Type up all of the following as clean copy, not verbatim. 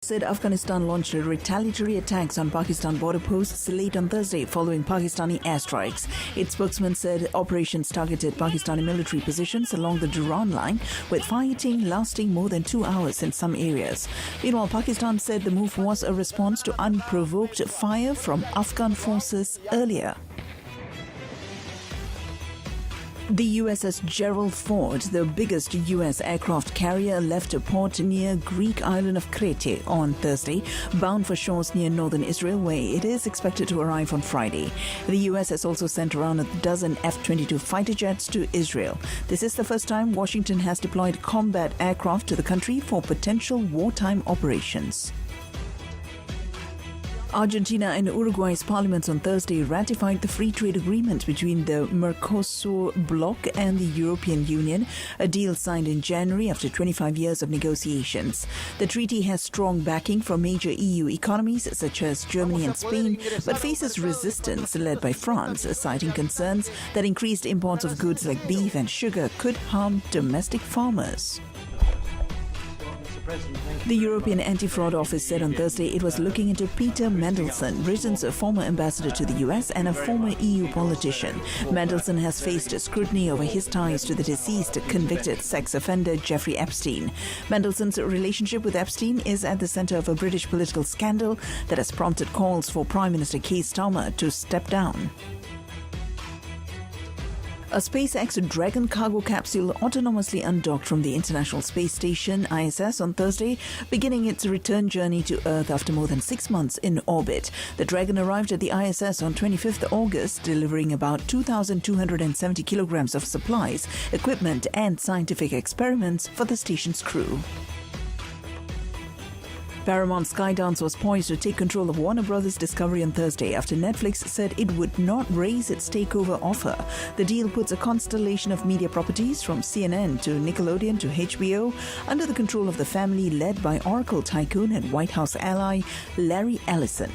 Said Afghanistan launched retaliatory attacks on Pakistan border posts late on Thursday following Pakistani airstrikes. Its spokesman said operations targeted Pakistani military positions along the Durrand line, with fighting lasting more than 2 hours in some areas. Meanwhile, Pakistan said the move was a response to unprovoked fire from Afghan forces earlier. The USS Gerald Ford, the biggest US aircraft carrier, left a port near Greek island of Crete on Thursday, bound for shores near northern Israel, where it is expected to arrive on Friday. The US has also sent around a dozen F-22 fighter jets to Israel. This is the first time Washington has deployed combat aircraft to the country for potential wartime operations. Argentina and Uruguay's parliaments on Thursday ratified the free trade agreement between the Mercosur bloc and the European Union, a deal signed in January after 25 years of negotiations. The treaty has strong backing from major EU economies such as Germany and Spain, but faces resistance led by France, citing concerns that increased imports of goods like beef and sugar could harm domestic farmers. The European Anti-Fraud Office said on Thursday it was looking into Peter Mandelson, Britain's former ambassador to the US and a former EU politician. Mandelson has faced scrutiny over his ties to the deceased convicted sex offender Jeffrey Epstein. Mandelson's relationship with Epstein is at the center of a British political scandal that has prompted calls for Prime Minister Keir Starmer to step down. A SpaceX Dragon cargo capsule autonomously undocked from the International Space Station ISS on Thursday, beginning its return journey to Earth after more than 6 months in orbit. The Dragon arrived at the ISS on 25th August, delivering about 2,270 kilograms of supplies, equipment and scientific experiments for the station's crew. Paramount Skydance was poised to take control of Warner Bros. Discovery on Thursday after Netflix said it would not raise its takeover offer. The deal puts a constellation of media properties from CNN to Nickelodeon to HBO under the control of the family led by Oracle tycoon and White House ally Larry Ellison.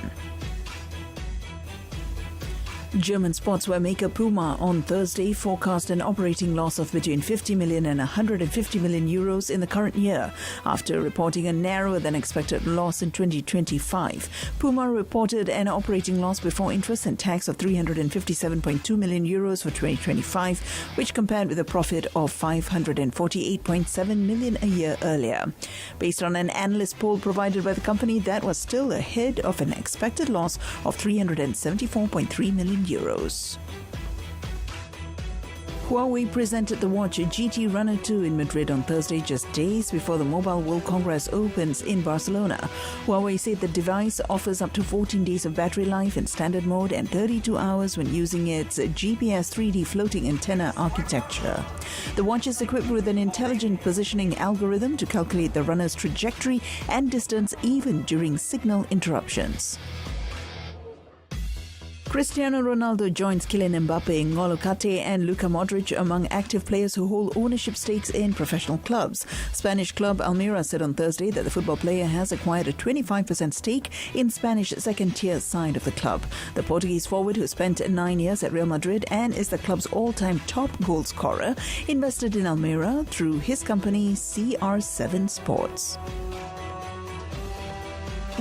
German sportswear maker Puma on Thursday forecast an operating loss of between 50 million and 150 million euros in the current year, after reporting a narrower than expected loss in 2025. Puma reported an operating loss before interest and tax of 357.2 million euros for 2025, which compared with a profit of 548.7 million a year earlier. Based on an analyst poll provided by the company, that was still ahead of an expected loss of 374.3 million euros. Huawei presented the watch GT Runner 2 in Madrid on Thursday, just days before the Mobile World Congress opens in Barcelona. Huawei said the device offers up to 14 days of battery life in standard mode and 32 hours when using its GPS 3D floating antenna architecture. The watch is equipped with an intelligent positioning algorithm to calculate the runner's trajectory and distance even during signal interruptions. Cristiano Ronaldo joins Kylian Mbappe, N'Golo Kante and Luka Modric among active players who hold ownership stakes in professional clubs. Spanish club Almeria said on Thursday that the football player has acquired a 25% stake in Spanish second-tier side of the club. The Portuguese forward, who spent 9 years at Real Madrid and is the club's all-time top goal scorer, invested in Almeria through his company CR7 Sports.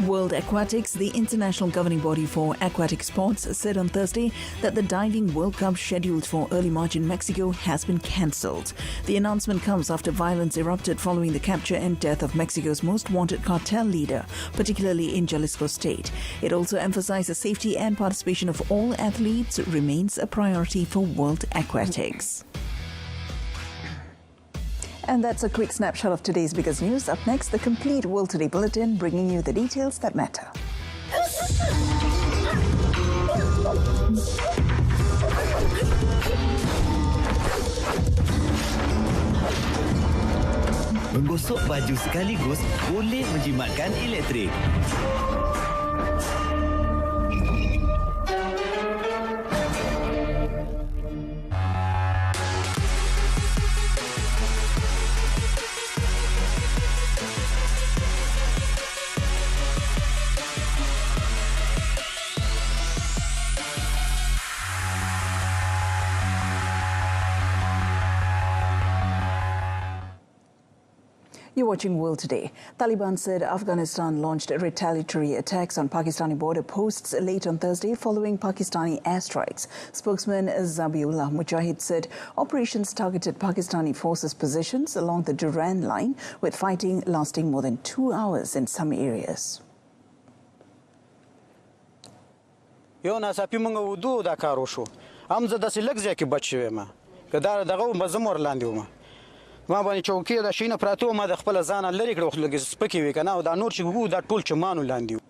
World Aquatics, the international governing body for aquatic sports, said on Thursday that the Diving World Cup scheduled for early March in Mexico has been cancelled. The announcement comes after violence erupted following the capture and death of Mexico's most wanted cartel leader, particularly in Jalisco state. It also emphasized the safety and participation of all athletes remains a priority for World Aquatics. And that's a quick snapshot of today's biggest news. Up next, the complete World Today Bulletin, bringing you the details that matter. Menggosok baju sekaligus boleh menjimatkan elektrik. You're watching World Today. Taliban said Afghanistan launched retaliatory attacks on Pakistani border posts late on Thursday following Pakistani airstrikes. Spokesman Zabiullah Mujahid said operations targeted Pakistani forces' positions along the Durand line, with fighting lasting more than 2 hours in some areas. یو ناڅاپي موږ ودو دا کار وشو هم زه داسې لږ ځای کې بچ شوی یم که دا دغه وم زه م ورلاندې وم ما باندې چوکۍ دا شیونه پراته وو ما د خپله ځانه لرې کړه لږ سپکې وې که نه او دا نور چې وو دا ټول چمانو لاندې وو.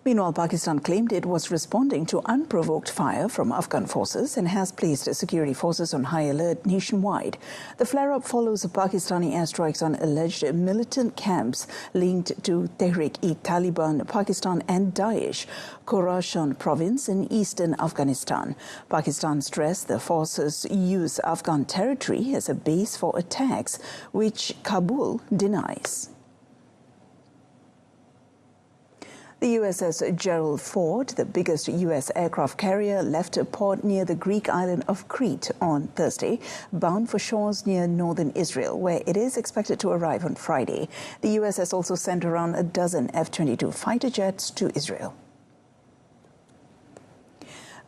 Meanwhile, Pakistan claimed it was responding to unprovoked fire from Afghan forces and has placed security forces on high alert nationwide. The flare-up follows Pakistani airstrikes on alleged militant camps linked to Tehrik-e-Taliban Pakistan and Daesh, Khorasan province in eastern Afghanistan. Pakistan stressed the forces use Afghan territory as a base for attacks, which Kabul denies. The USS Gerald Ford, the biggest U.S. aircraft carrier, left a port near the Greek island of Crete on Thursday, bound for shores near northern Israel, where it is expected to arrive on Friday. The U.S. has also sent around a dozen F-22 fighter jets to Israel.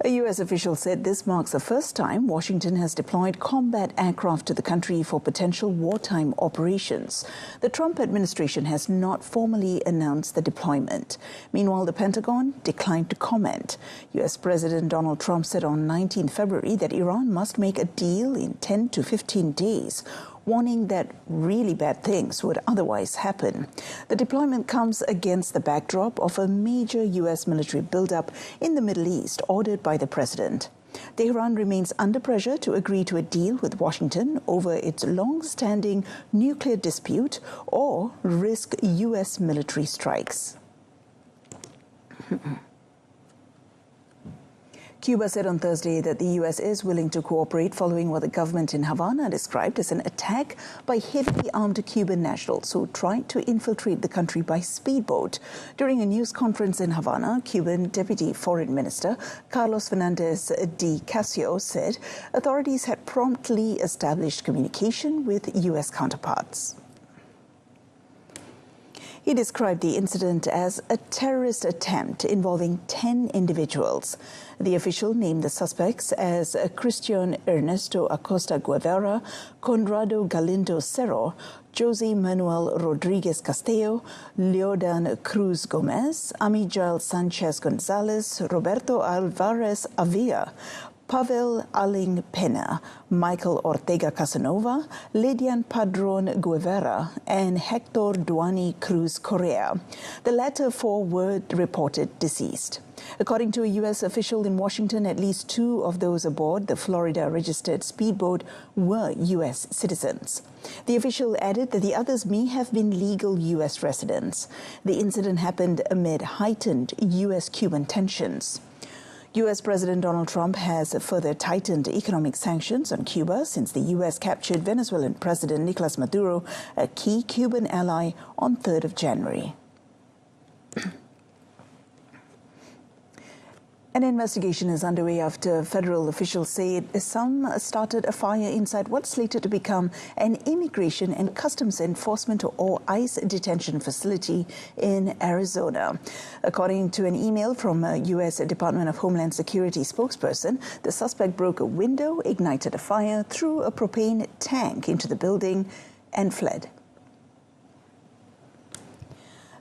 A U.S. official said this marks the first time Washington has deployed combat aircraft to the country for potential wartime operations. The Trump administration has not formally announced the deployment. Meanwhile, the Pentagon declined to comment. U.S. President Donald Trump said on 19 February that Iran must make a deal in 10 to 15 days, warning that really bad things would otherwise happen. The deployment comes against the backdrop of a major U.S. military buildup in the Middle East ordered by the president. Tehran remains under pressure to agree to a deal with Washington over its long-standing nuclear dispute or risk U.S. military strikes. Cuba said on Thursday that the U.S. is willing to cooperate following what the government in Havana described as an attack by heavily armed Cuban nationals who tried to infiltrate the country by speedboat. During a news conference in Havana, Cuban Deputy Foreign Minister Carlos Fernandez de Casio said authorities had promptly established communication with U.S. counterparts. He described the incident as a terrorist attempt involving 10 individuals. The official named the suspects as Cristian Ernesto Acosta Guevara, Conrado Galindo Cerro, Jose Manuel Rodriguez Castillo, Leodan Cruz Gomez, Amigel Sanchez Gonzalez, Roberto Alvarez Avila, Pavel Aling Pena, Michael Ortega Casanova, Lydian Padron Guevara, and Hector Duani Cruz Correa. The latter four were reported deceased. According to a U.S. official in Washington, at least 2 of those aboard the Florida-registered speedboat were U.S. citizens. The official added that the others may have been legal U.S. residents. The incident happened amid heightened U.S.-Cuban tensions. U.S. President Donald Trump has further tightened economic sanctions on Cuba since the U.S. captured Venezuelan President Nicolas Maduro, a key Cuban ally, on 3rd of January. An investigation is underway after federal officials say some started a fire inside what's slated to become an immigration and customs enforcement or ICE detention facility in Arizona. According to an email from a U.S. Department of Homeland Security spokesperson, the suspect broke a window, ignited a fire, threw a propane tank into the building, and fled.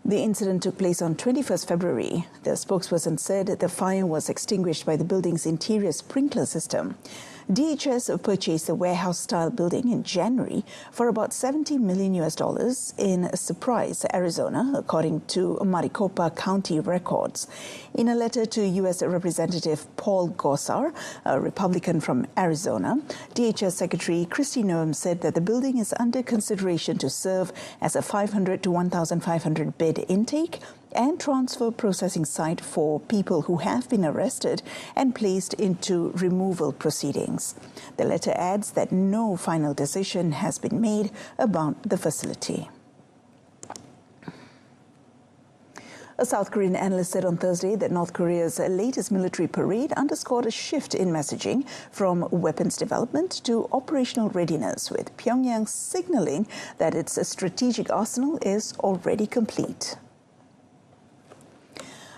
The incident took place on 21st February. The spokesperson said the fire was extinguished by the building's interior sprinkler system. DHS purchased the warehouse-style building in January for about $70 million in Surprise, Arizona, according to Maricopa County records. In a letter to U.S. Representative Paul Gosar, a Republican from Arizona, DHS Secretary Kristi Noem said that the building is under consideration to serve as a 500 to 1,500 bed intake and transfer processing site for people who have been arrested and placed into removal proceedings. The letter adds that no final decision has been made about the facility. A South Korean analyst said on Thursday that North Korea's latest military parade underscored a shift in messaging from weapons development to operational readiness, with Pyongyang signaling that its strategic arsenal is already complete.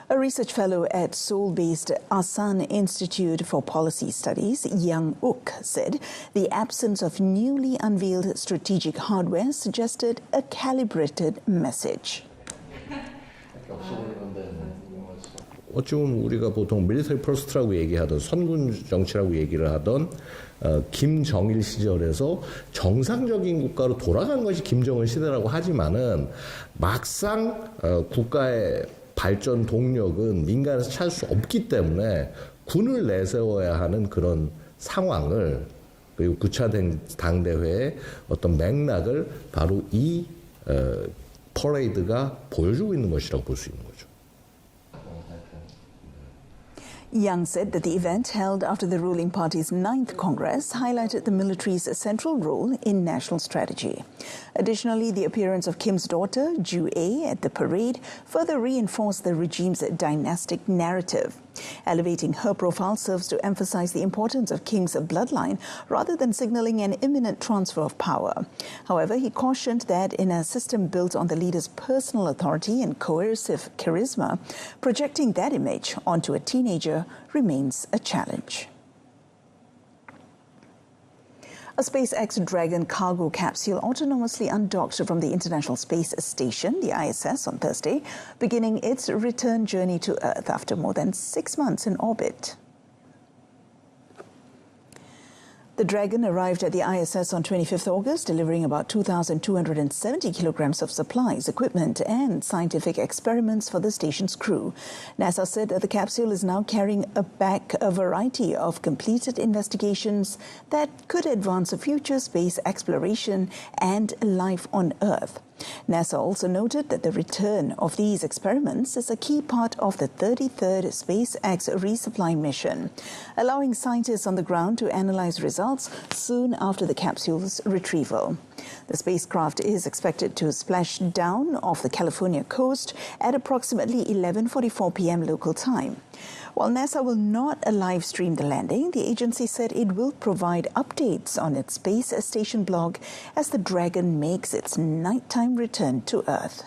A research fellow at Seoul-based Asan Institute for Policy Studies, Yang Uk, said the absence of newly unveiled strategic hardware suggested a calibrated message. 어찌 보면 우리가 보통 밀리터리 퍼스트라고 얘기하던 선군 정치라고 얘기를 하던 김정일 시절에서 정상적인 국가로 돌아간 것이 김정은 시대라고 하지만은 막상 국가의 발전 동력은 민간에서 찾을 수 없기 때문에 군을 내세워야 하는 그런 상황을, 그리고 9차 당대회의 어떤 맥락을 바로 이 퍼레이드가 보여주고 있는 것이라고 볼 수 있는 거죠. Yang said that the event, held after the ruling party's 9th Congress, highlighted the military's central role in national strategy. Additionally, the appearance of Kim's daughter, Ju-ae, at the parade further reinforced the regime's dynastic narrative. Elevating her profile serves to emphasize the importance of Kim's bloodline rather than signaling an imminent transfer of power. However, he cautioned that in a system built on the leader's personal authority and coercive charisma, projecting that image onto a teenager remains a challenge. A SpaceX Dragon cargo capsule autonomously undocked from the International Space Station, the ISS, on Thursday, beginning its return journey to Earth after more than 6 months in orbit. The Dragon arrived at the ISS on 25th August, delivering about 2,270 kilograms of supplies, equipment and scientific experiments for the station's crew. NASA said that the capsule is now carrying back a variety of completed investigations that could advance future space exploration and life on Earth. NASA also noted that the return of these experiments is a key part of the 33rd SpaceX resupply mission, allowing scientists on the ground to analyze results soon after the capsule's retrieval. The spacecraft is expected to splash down off the California coast at approximately 11:44 p.m. local time. While NASA will not live stream the landing, the agency said it will provide updates on its space station blog as the Dragon makes its nighttime return to Earth.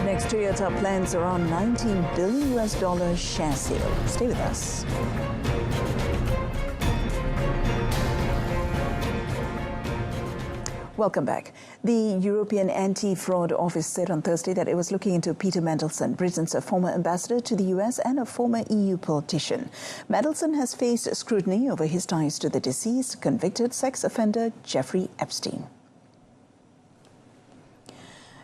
Next, Toyota plans around $19 billion share sale. Stay with us. Welcome back. The European Anti-Fraud Office said on Thursday that it was looking into Peter Mandelson, Britain's former ambassador to the US and a former EU politician. Mandelson has faced scrutiny over his ties to the deceased convicted sex offender Jeffrey Epstein.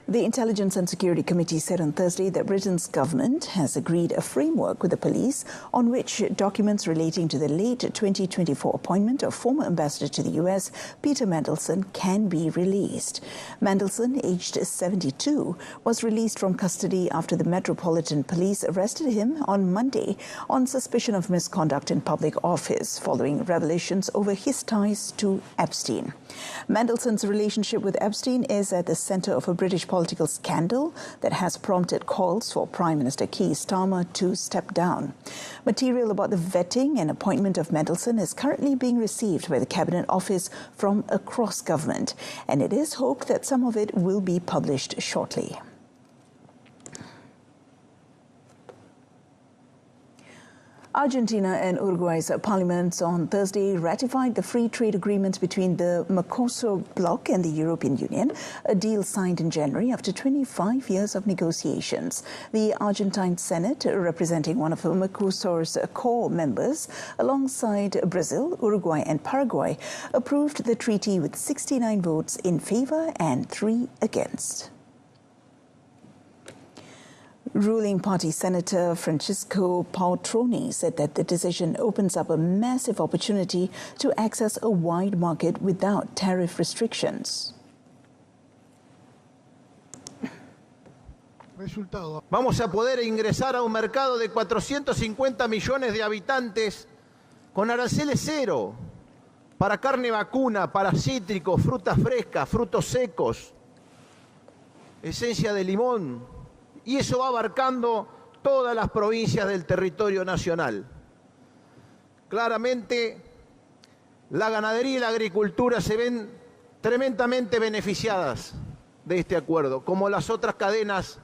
The Intelligence and Security Committee said on Thursday that Britain's government has agreed a framework with the police on which documents relating to the late 2024 appointment of former ambassador to the US, Peter Mandelson, can be released. Mandelson, aged 72, was released from custody after the Metropolitan Police arrested him on Monday on suspicion of misconduct in public office following revelations over his ties to Epstein. Mandelson's relationship with Epstein is at the center of a British political scandal that has prompted calls for Prime Minister Keir Starmer to step down. Material about the vetting and appointment of Mandelson is currently being received by the Cabinet Office from across government, and it is hoped that some of it will be published shortly. Argentina and Uruguay's parliaments on Thursday ratified the free trade agreement between the Mercosur bloc and the European Union, a deal signed in January after 25 years of negotiations. The Argentine Senate, representing one of Mercosur's core members, alongside Brazil, Uruguay and Paraguay, approved the treaty with 69 votes in favor and 3 against. Ruling party Senator Francisco Pautroni said that the decision opens up a massive opportunity to access a wide market without tariff restrictions. Vamos a poder ingresar a un mercado de 450 millones de habitantes con aranceles cero para carne vacuna, para cítricos, frutas frescas, frutos secos, esencia de limón. Y eso va abarcando todas las provincias del territorio nacional. Claramente, la ganadería y la agricultura se ven tremendamente beneficiadas de este acuerdo, como las otras cadenas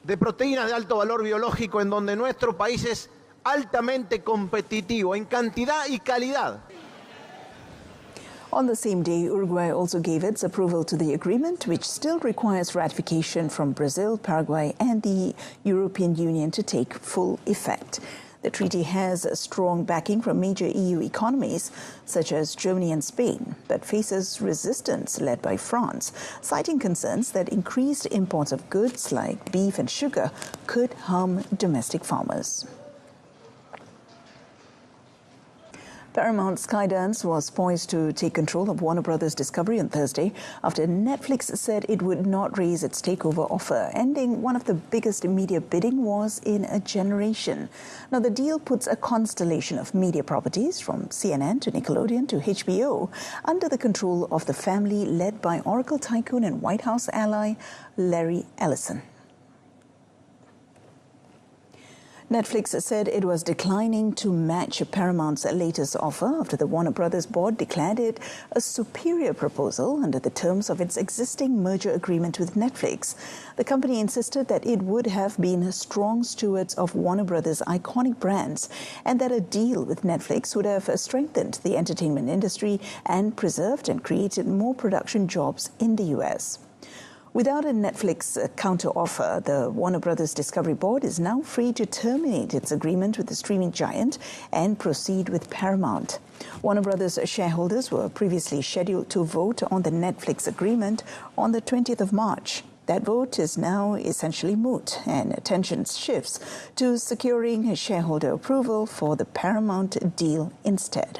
de proteínas de alto valor biológico, en donde nuestro país es altamente competitivo en cantidad y calidad. On the same day, Uruguay also gave its approval to the agreement, which still requires ratification from Brazil, Paraguay and the European Union to take full effect. The treaty has strong backing from major EU economies, such as Germany and Spain, but faces resistance led by France, citing concerns that increased imports of goods like beef and sugar could harm domestic farmers. Paramount Skydance was poised to take control of Warner Brothers Discovery on Thursday after Netflix said it would not raise its takeover offer, ending one of the biggest media bidding wars in a generation. Now, the deal puts a constellation of media properties from CNN to Nickelodeon to HBO under the control of the family led by Oracle tycoon and White House ally Larry Ellison. Netflix said it was declining to match Paramount's latest offer after the Warner Brothers board declared it a superior proposal under the terms of its existing merger agreement with Netflix. The company insisted that it would have been strong stewards of Warner Brothers' iconic brands and that a deal with Netflix would have strengthened the entertainment industry and preserved and created more production jobs in the U.S. Without a Netflix counter-offer, the Warner Brothers Discovery Board is now free to terminate its agreement with the streaming giant and proceed with Paramount. Warner Brothers shareholders were previously scheduled to vote on the Netflix agreement on the 20th of March. That vote is now essentially moot, and attention shifts to securing shareholder approval for the Paramount deal instead.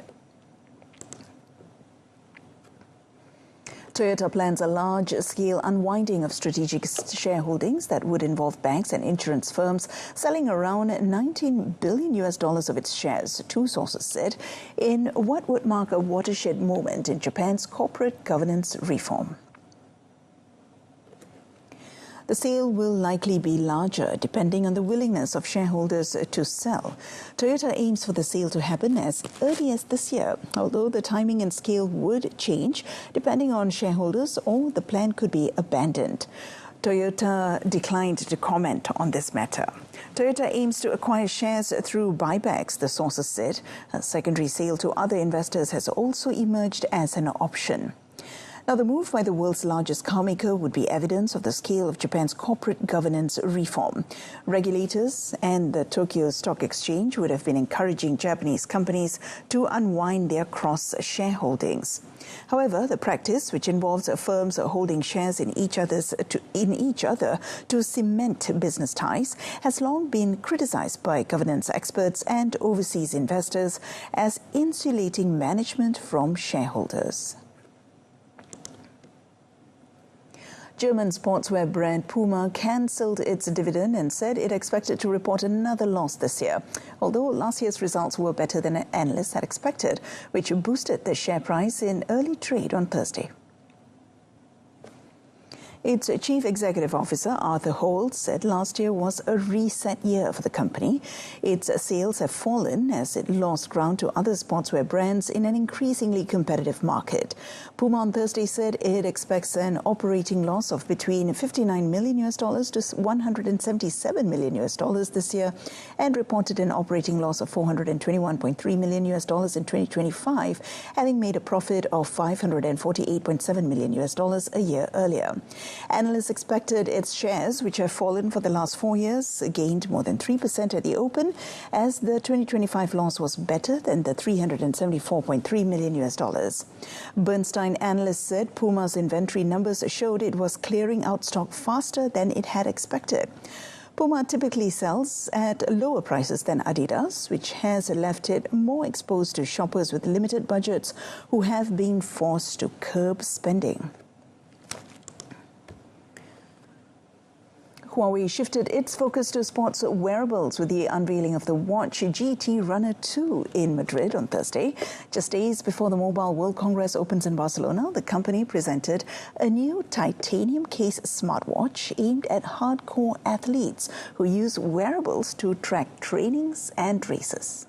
Toyota plans a large-scale unwinding of strategic shareholdings that would involve banks and insurance firms selling around $19 billion of its shares, two sources said, in what would mark a watershed moment in Japan's corporate governance reform. The sale will likely be larger, depending on the willingness of shareholders to sell. Toyota aims for the sale to happen as early as this year, although the timing and scale would change depending on shareholders, or the plan could be abandoned. Toyota declined to comment on this matter. Toyota aims to acquire shares through buybacks, the sources said. A secondary sale to other investors has also emerged as an option. Now, the move by the world's largest carmaker would be evidence of the scale of Japan's corporate governance reform. Regulators and the Tokyo Stock Exchange would have been encouraging Japanese companies to unwind their cross-shareholdings. However, the practice, which involves firms holding shares in each other to cement business ties, has long been criticized by governance experts and overseas investors as insulating management from shareholders. German sportswear brand Puma cancelled its dividend and said it expected to report another loss this year, although last year's results were better than analysts had expected, which boosted the share price in early trade on Thursday. Its Chief Executive Officer, Arthur Holt, said last year was a reset year for the company. Its sales have fallen as it lost ground to other sportswear brands in an increasingly competitive market. Puma on Thursday said it expects an operating loss of between $59 million to $177 million this year, and reported an operating loss of $421.3 million in 2025, having made a profit of $548.7 million a year earlier. Analysts expected its shares, which have fallen for the last 4 years, gained more than 3% at the open, as the 2025 loss was better than the $374.3 million. Bernstein analysts said Puma's inventory numbers showed it was clearing out stock faster than it had expected. Puma typically sells at lower prices than Adidas, which has left it more exposed to shoppers with limited budgets who have been forced to curb spending. Huawei shifted its focus to sports wearables with the unveiling of the watch GT Runner 2 in Madrid on Thursday. Just days before the Mobile World Congress opens in Barcelona, the company presented a new titanium case smartwatch aimed at hardcore athletes who use wearables to track trainings and races.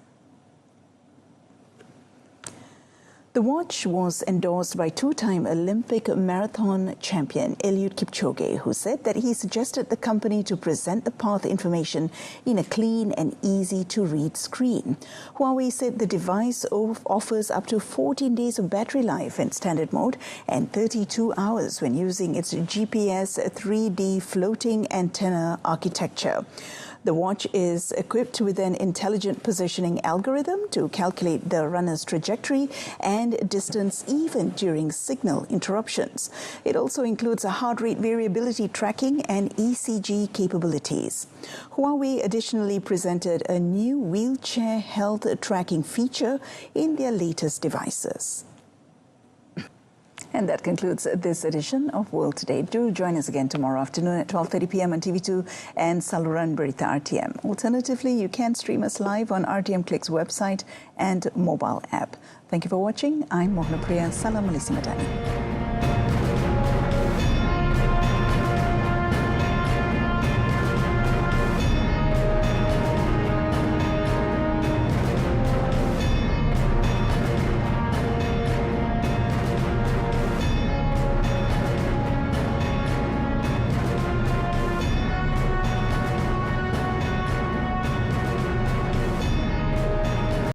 The watch was endorsed by two-time Olympic marathon champion Eliud Kipchoge, who said that he suggested the company to present the path information in a clean and easy-to-read screen. Huawei said the device offers up to 14 days of battery life in standard mode and 32 hours when using its GPS 3D floating antenna architecture. The watch is equipped with an intelligent positioning algorithm to calculate the runner's trajectory and distance even during signal interruptions. It also includes a heart rate variability tracking and ECG capabilities. Huawei additionally presented a new wheelchair health tracking feature in their latest devices. And that concludes this edition of World Today. Do join us again tomorrow afternoon at 12:30 p.m. on TV2 and Saluran Berita RTM. Alternatively, you can stream us live on RTM Click's website and mobile app. Thank you for watching. I'm Mohna Priya. Salam Malaysia Madani.